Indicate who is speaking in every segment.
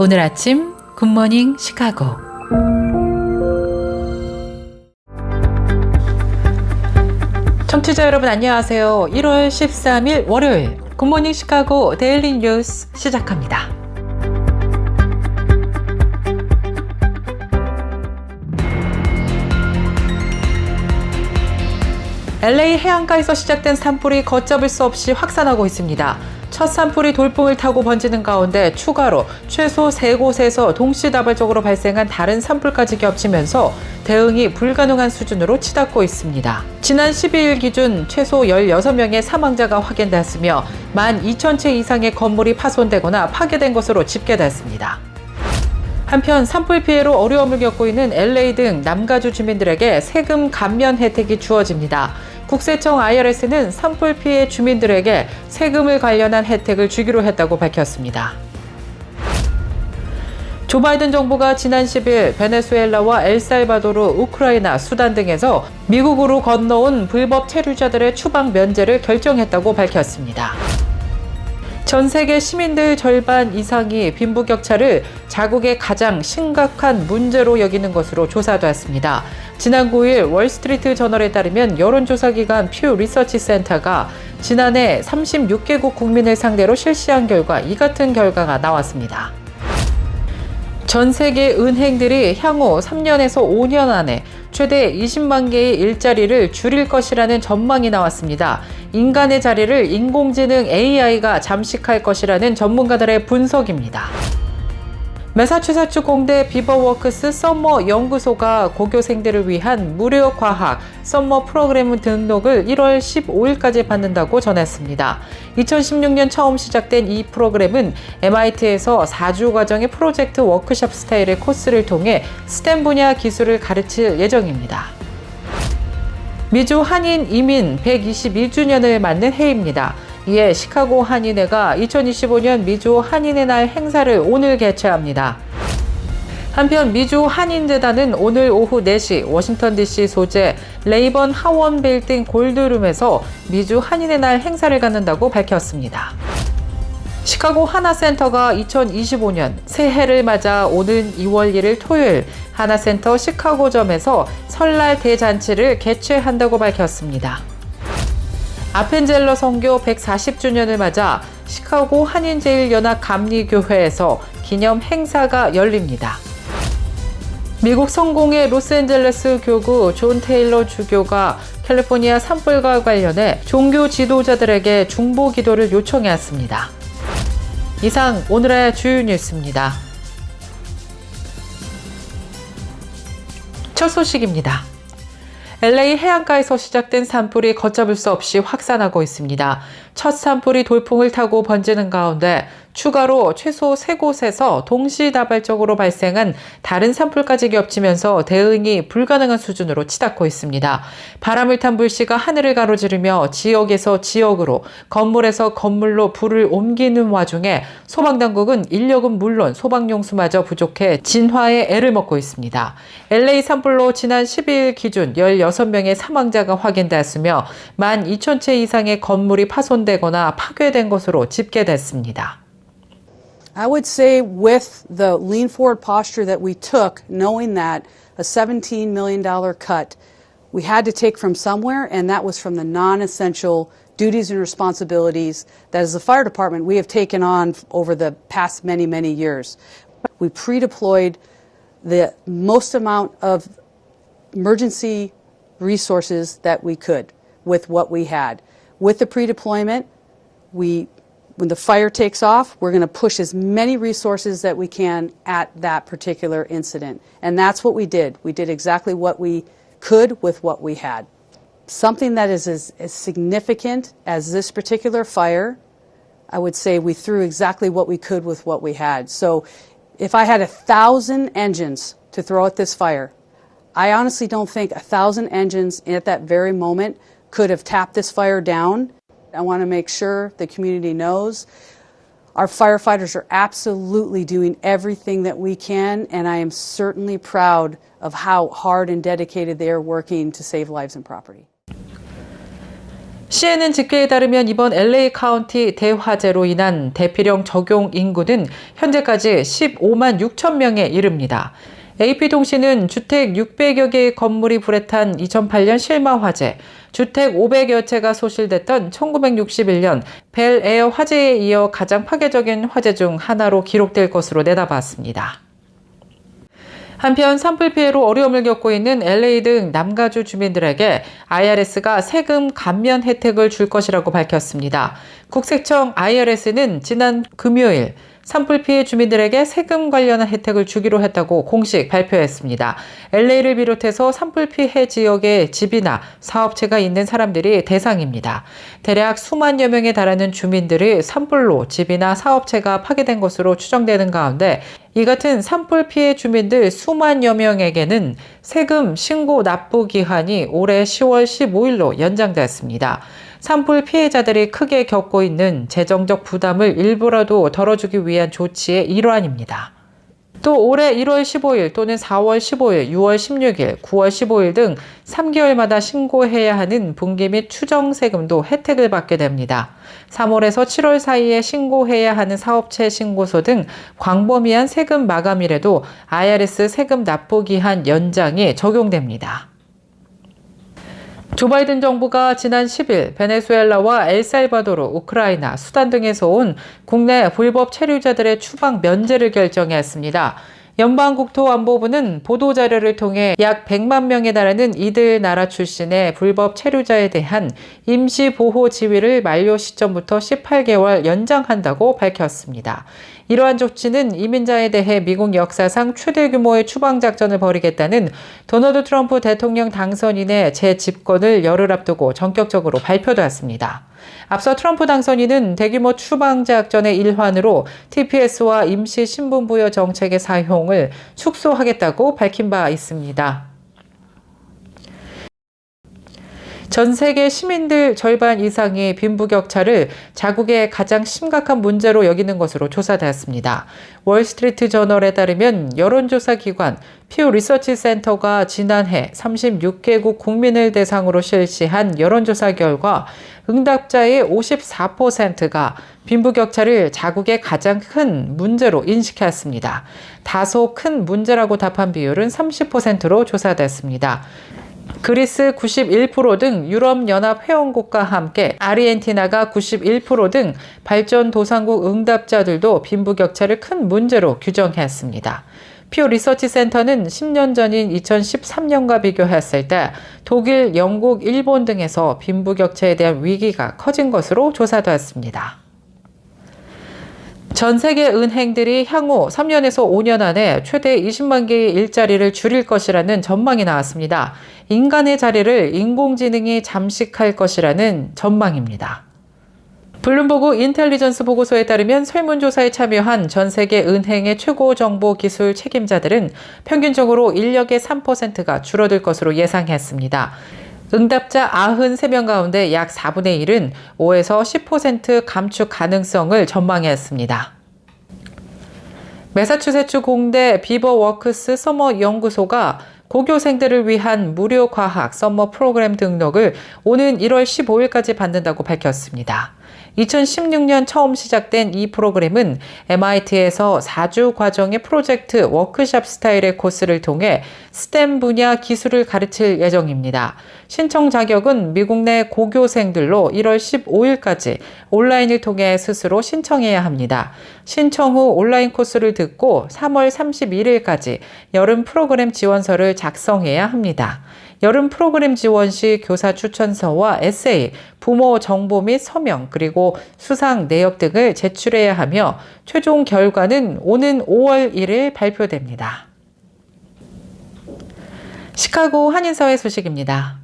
Speaker 1: 오늘 아침 굿모닝 시카고. 청취자 여러분 안녕하세요. 1월 13일 월요일 굿모닝 시카고 데일리 뉴스 시작합니다. LA 해안가에서 시작된 산불이 걷잡을 수 없이 확산하고 있습니다. 첫 산불이 돌풍을 타고 번지는 가운데 추가로 최소 3곳에서 동시다발적으로 발생한 다른 산불까지 겹치면서 대응이 불가능한 수준으로 치닫고 있습니다. 지난 12일 기준 최소 16명의 사망자가 확인됐으며 12,000채 이상의 건물이 파손되거나 파괴된 것으로 집계됐습니다. 한편 산불 피해로 어려움을 겪고 있는 LA 등 남가주 주민들에게 세금 감면 혜택이 주어집니다. 국세청 IRS는 산불 피해 주민들에게 세금을 관련한 혜택을 주기로 했다고 밝혔습니다. 조 바이든 정부가 지난 10일 베네수엘라와 엘살바도르, 우크라이나, 수단 등에서 미국으로 건너온 불법 체류자들의 추방 면제를 결정했다고 밝혔습니다. 전 세계 시민들 절반 이상이 빈부격차를 자국의 가장 심각한 문제로 여기는 것으로 조사됐습니다. 지난 9일 월스트리트 저널에 따르면 여론조사기관 퓨 리서치 센터가 지난해 36개국 국민을 상대로 실시한 결과 이 같은 결과가 나왔습니다. 전 세계 은행들이 향후 3년에서 5년 안에 최대 20만 개의 일자리를 줄일 것이라는 전망이 나왔습니다. 인간의 자리를 인공지능 AI가 잠식할 것이라는 전문가들의 분석입니다. 매사추세츠 공대 비버워크스 썸머 연구소가 고교생들을 위한 무료 과학 썸머 프로그램 등록을 1월 15일까지 받는다고 전했습니다. 2016년 처음 시작된 이 프로그램은 MIT에서 4주 과정의 프로젝트 워크숍 스타일의 코스를 통해 스템 분야 기술을 가르칠 예정입니다. 미주 한인 이민 122주년을 맞는 해입니다. 이에 시카고 한인회가 2025년 미주 한인의 날 행사를 오늘 개최합니다. 한편 미주 한인재단은 오늘 오후 4시 워싱턴 DC 소재 레이번 하원 빌딩 골드룸에서 미주 한인의 날 행사를 갖는다고 밝혔습니다. 시카고 하나센터가 2025년 새해를 맞아 오는 2월 1일 토요일 하나센터 시카고점에서 설날 대잔치를 개최한다고 밝혔습니다. 아펜젤러 선교 140주년을 맞아 시카고 한인제일연합 감리교회에서 기념 행사가 열립니다. 미국 성공의 로스앤젤레스 교구 존 테일러 주교가 캘리포니아 산불과 관련해 종교 지도자들에게 중보 기도를 요청했습니다. 이상 오늘의 주요 뉴스입니다. 첫 소식입니다. LA 해안가에서 시작된 산불이 걷잡을 수 없이 확산하고 있습니다. 첫 산불이 돌풍을 타고 번지는 가운데 추가로 최소 3곳에서 동시다발적으로 발생한 다른 산불까지 겹치면서 대응이 불가능한 수준으로 치닫고 있습니다. 바람을 탄 불씨가 하늘을 가로지르며 지역에서 지역으로, 건물에서 건물로 불을 옮기는 와중에 소방당국은 인력은 물론 소방용수마저 부족해 진화에 애를 먹고 있습니다. LA 산불로 지난 12일 기준 16명의 사망자가 확인됐으며 12,000채 이상의 건물이 파손되거나 파괴된 것으로 집계됐습니다.
Speaker 2: I would say with the lean forward posture that we took, knowing that a $17 million cut we had to take from somewhere, and that was from the non-essential duties and responsibilities that as a fire department we have taken on over the past many, many years. We pre-deployed the most amount of emergency resources that we could with what we had. With the pre-deployment, when the fire takes off, we're going to push as many resources that we can at that particular incident. And that's what we did. We did exactly what we could with what we had. Something that is as significant as this particular fire, I would say we threw exactly what we could with what we had. So if I had 1,000 engines to throw at this fire, I honestly don't think 1,000 engines at that very moment could have tapped this fire down. I want to make sure the community knows our firefighters are absolutely doing everything that we can, and I am certainly proud of how hard and dedicated they are working to save lives and property.
Speaker 1: CNN 집계에 따르면 이번 LA 카운티 대화재로 인한 대피령 적용 인구는 현재까지 15만 6천 명에 이릅니다. AP통신은 주택 600여 개의 건물이 불에 탄 2008년 실마 화재, 주택 500여 채가 소실됐던 1961년 벨 에어 화재에 이어 가장 파괴적인 화재 중 하나로 기록될 것으로 내다봤습니다. 한편 산불 피해로 어려움을 겪고 있는 LA 등 남가주 주민들에게 IRS가 세금 감면 혜택을 줄 것이라고 밝혔습니다. 국세청 IRS는 지난 금요일 산불 피해 주민들에게 세금 관련한 혜택을 주기로 했다고 공식 발표했습니다. LA를 비롯해서 산불 피해 지역에 집이나 사업체가 있는 사람들이 대상입니다. 대략 수만여 명에 달하는 주민들이 산불로 집이나 사업체가 파괴된 것으로 추정되는 가운데 이 같은 산불 피해 주민들 수만여 명에게는 세금 신고 납부 기한이 올해 10월 15일로 연장됐습니다. 산불 피해자들이 크게 겪고 있는 재정적 부담을 일부라도 덜어주기 위한 조치의 일환입니다. 또 올해 1월 15일 또는 4월 15일, 6월 16일, 9월 15일 등 3개월마다 신고해야 하는 분기 및 추정 세금도 혜택을 받게 됩니다. 3월에서 7월 사이에 신고해야 하는 사업체 신고서 등 광범위한 세금 마감일에도 IRS 세금 납부 기한 연장이 적용됩니다. 조 바이든 정부가 지난 10일 베네수엘라와 엘살바도르, 우크라이나, 수단 등에서 온 국내 불법 체류자들의 추방 면제를 결정했습니다. 연방국토안보부는 보도자료를 통해 약 100만 명에 달하는 이들 나라 출신의 불법 체류자에 대한 임시보호 지위를 만료 시점부터 18개월 연장한다고 밝혔습니다. 이러한 조치는 이민자에 대해 미국 역사상 최대 규모의 추방작전을 벌이겠다는 도널드 트럼프 대통령 당선인의 재집권을 열흘 앞두고 전격적으로 발표되었습니다. 앞서 트럼프 당선인은 대규모 추방작전의 일환으로 TPS와 임시 신분부여 정책의 사용을 축소하겠다고 밝힌 바 있습니다. 전 세계 시민들 절반 이상이 빈부격차를 자국의 가장 심각한 문제로 여기는 것으로 조사되었습니다. 월스트리트 저널에 따르면 여론조사 기관 퓨 리서치 센터가 지난해 36개국 국민을 대상으로 실시한 여론조사 결과 응답자의 54%가 빈부격차를 자국의 가장 큰 문제로 인식했습니다. 다소 큰 문제라고 답한 비율은 30%로 조사됐습니다. 그리스 91% 등 유럽연합 회원국과 함께 아르헨티나가 91% 등 발전도상국 응답자들도 빈부격차를 큰 문제로 규정했습니다. 퓨 리서치 센터는 10년 전인 2013년과 비교했을 때 독일, 영국, 일본 등에서 빈부격차에 대한 위기가 커진 것으로 조사되었습니다. 전 세계 은행들이 향후 3년에서 5년 안에 최대 20만 개의 일자리를 줄일 것이라는 전망이 나왔습니다. 인간의 자리를 인공지능이 잠식할 것이라는 전망입니다. 블룸버그 인텔리전스 보고서에 따르면 설문조사에 참여한 전 세계 은행의 최고 정보 기술 책임자들은 평균적으로 인력의 3%가 줄어들 것으로 예상했습니다. 응답자 93명 가운데 약 4분의 1은 5에서 10% 감축 가능성을 전망했습니다. 매사추세츠 공대 비버워크스 서머 연구소가 고교생들을 위한 무료 과학 서머 프로그램 등록을 오는 1월 15일까지 받는다고 밝혔습니다. 2016년 처음 시작된 이 프로그램은 MIT에서 4주 과정의 프로젝트 워크숍 스타일의 코스를 통해 스템 분야 기술을 가르칠 예정입니다. 신청 자격은 미국 내 고교생들로 1월 15일까지 온라인을 통해 스스로 신청해야 합니다. 신청 후 온라인 코스를 듣고 3월 31일까지 여름 프로그램 지원서를 작성해야 합니다. 여름 프로그램 지원 시 교사 추천서와 에세이, 부모 정보 및 서명, 그리고 수상 내역 등을 제출해야 하며 최종 결과는 오는 5월 1일 발표됩니다. 시카고 한인사회 소식입니다.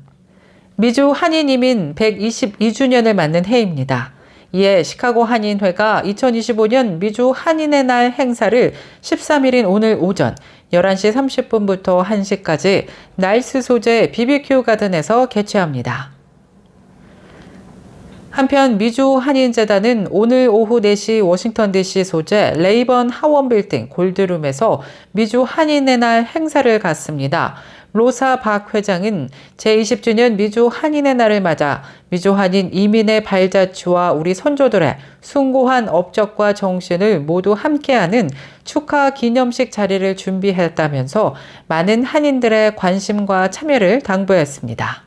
Speaker 1: 미주 한인이민 122주년을 맞는 해입니다. 이에 시카고 한인회가 2025년 미주 한인의 날 행사를 13일인 오늘 오전 11시 30분부터 1시까지 나이스 소재 BBQ 가든에서 개최합니다. 한편 미주 한인재단은 오늘 오후 4시 워싱턴 DC 소재 레이번 하원 빌딩 골드룸에서 미주 한인의 날 행사를 갖습니다. 로사 박 회장은 제20주년 미주 한인의 날을 맞아 미주 한인 이민의 발자취와 우리 선조들의 숭고한 업적과 정신을 모두 함께하는 축하 기념식 자리를 준비했다면서 많은 한인들의 관심과 참여를 당부했습니다.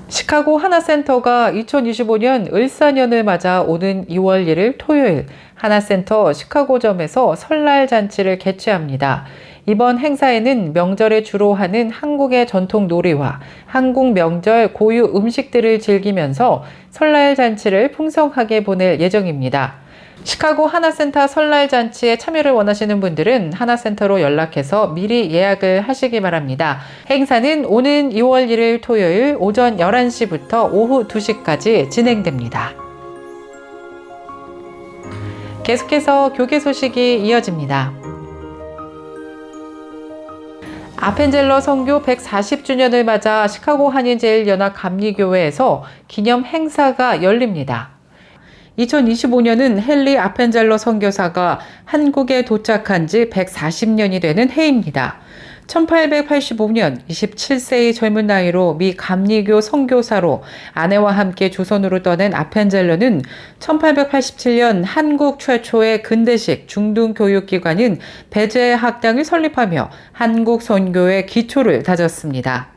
Speaker 1: 시카고 하나센터가 2025년 을사년을 맞아 오는 2월 1일 토요일 하나센터 시카고점에서 설날 잔치를 개최합니다. 이번 행사에는 명절에 주로 하는 한국의 전통 놀이와 한국 명절 고유 음식들을 즐기면서 설날 잔치를 풍성하게 보낼 예정입니다. 시카고 하나센터 설날 잔치에 참여를 원하시는 분들은 하나센터로 연락해서 미리 예약을 하시기 바랍니다. 행사는 오는 2월 1일 토요일 오전 11시부터 오후 2시까지 진행됩니다. 계속해서 교계 소식이 이어집니다. 아펜젤러 선교 140주년을 맞아 시카고 한인제일연합 감리교회에서 기념 행사가 열립니다. 2025년은 헨리 아펜젤러 선교사가 한국에 도착한 지 140년이 되는 해입니다. 1885년 27세의 젊은 나이로 미 감리교 선교사로 아내와 함께 조선으로 떠난 아펜젤러는 1887년 한국 최초의 근대식 중등교육기관인 배재 학당을 설립하며 한국 선교의 기초를 다졌습니다.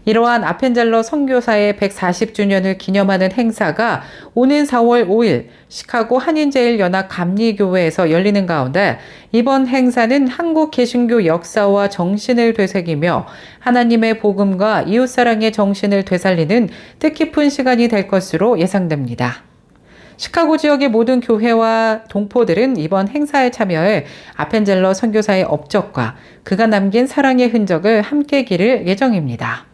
Speaker 1: 이러한 아펜젤러 선교사의 140주년을 기념하는 행사가 오는 4월 5일 시카고 한인제일연합 감리교회에서 열리는 가운데 이번 행사는 한국 개신교 역사와 정신을 되새기며 하나님의 복음과 이웃사랑의 정신을 되살리는 뜻깊은 시간이 될 것으로 예상됩니다. 시카고 지역의 모든 교회와 동포들은 이번 행사에 참여해 아펜젤러 선교사의 업적과 그가 남긴 사랑의 흔적을 함께 기릴 예정입니다.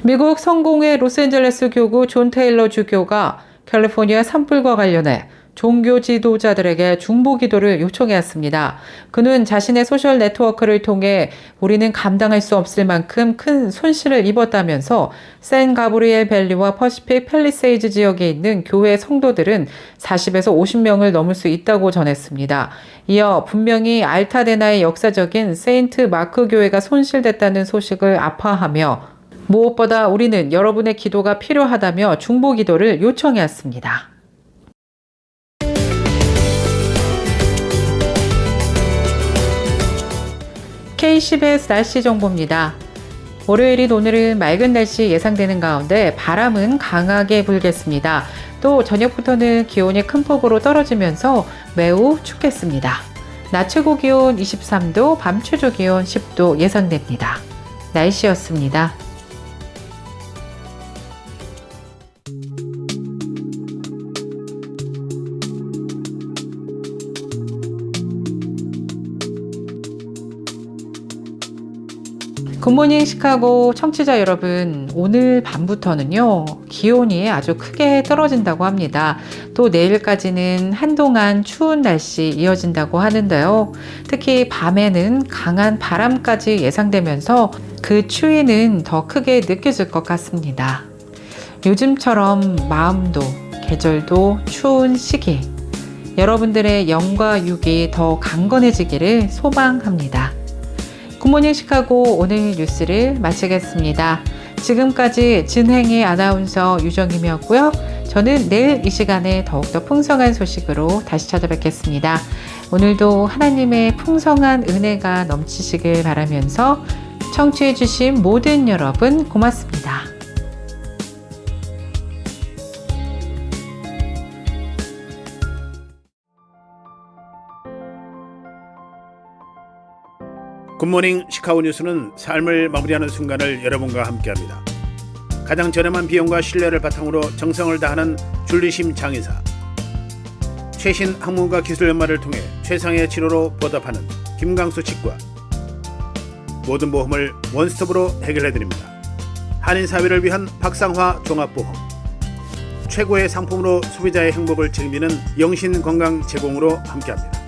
Speaker 1: 미국 성공회 로스앤젤레스 교구 존 테일러 주교가 캘리포니아 산불과 관련해 종교 지도자들에게 중보 기도를 요청했습니다. 그는 자신의 소셜 네트워크를 통해 우리는 감당할 수 없을 만큼 큰 손실을 입었다면서 샌 가브리엘 밸리와 퍼시픽 팰리세이즈 지역에 있는 교회 성도들은 40에서 50명을 넘을 수 있다고 전했습니다. 이어 분명히 알타데나의 역사적인 세인트 마크 교회가 손실됐다는 소식을 아파하며 무엇보다 우리는 여러분의 기도가 필요하다며 중보 기도를 요청했습니다. KCBS 날씨 정보입니다. 월요일인 오늘은 맑은 날씨 예상되는 가운데 바람은 강하게 불겠습니다. 또 저녁부터는 기온이 큰 폭으로 떨어지면서 매우 춥겠습니다. 낮 최고 기온 23도, 밤 최저 기온 10도 예상됩니다. 날씨였습니다. 굿모닝 시카고 청취자 여러분, 오늘 밤부터는요 기온이 아주 크게 떨어진다고 합니다. 또 내일까지는 한동안 추운 날씨 이어진다고 하는데요. 특히 밤에는 강한 바람까지 예상되면서 그 추위는 더 크게 느껴질 것 같습니다. 요즘처럼 마음도 계절도 추운 시기, 여러분들의 영과 육이 더 강건해지기를 소망합니다. 굿모닝 시카고 오늘 뉴스를 마치겠습니다. 지금까지 진행의 아나운서 유정임이었고요. 저는 내일 이 시간에 더욱더 풍성한 소식으로 다시 찾아뵙겠습니다. 오늘도 하나님의 풍성한 은혜가 넘치시길 바라면서 청취해주신 모든 여러분 고맙습니다.
Speaker 3: 굿모닝 시카고 뉴스는 삶을 마무리하는 순간을 여러분과 함께합니다. 가장 저렴한 비용과 신뢰를 바탕으로 정성을 다하는 줄리심 장의사, 최신 학문과 기술 연마를 통해 최상의 치료로 보답하는 김강수 치과, 모든 보험을 원스톱으로 해결해드립니다. 한인사회를 위한 박상화 종합보험, 최고의 상품으로 소비자의 행복을 책임지는 영신건강 제공으로 함께합니다.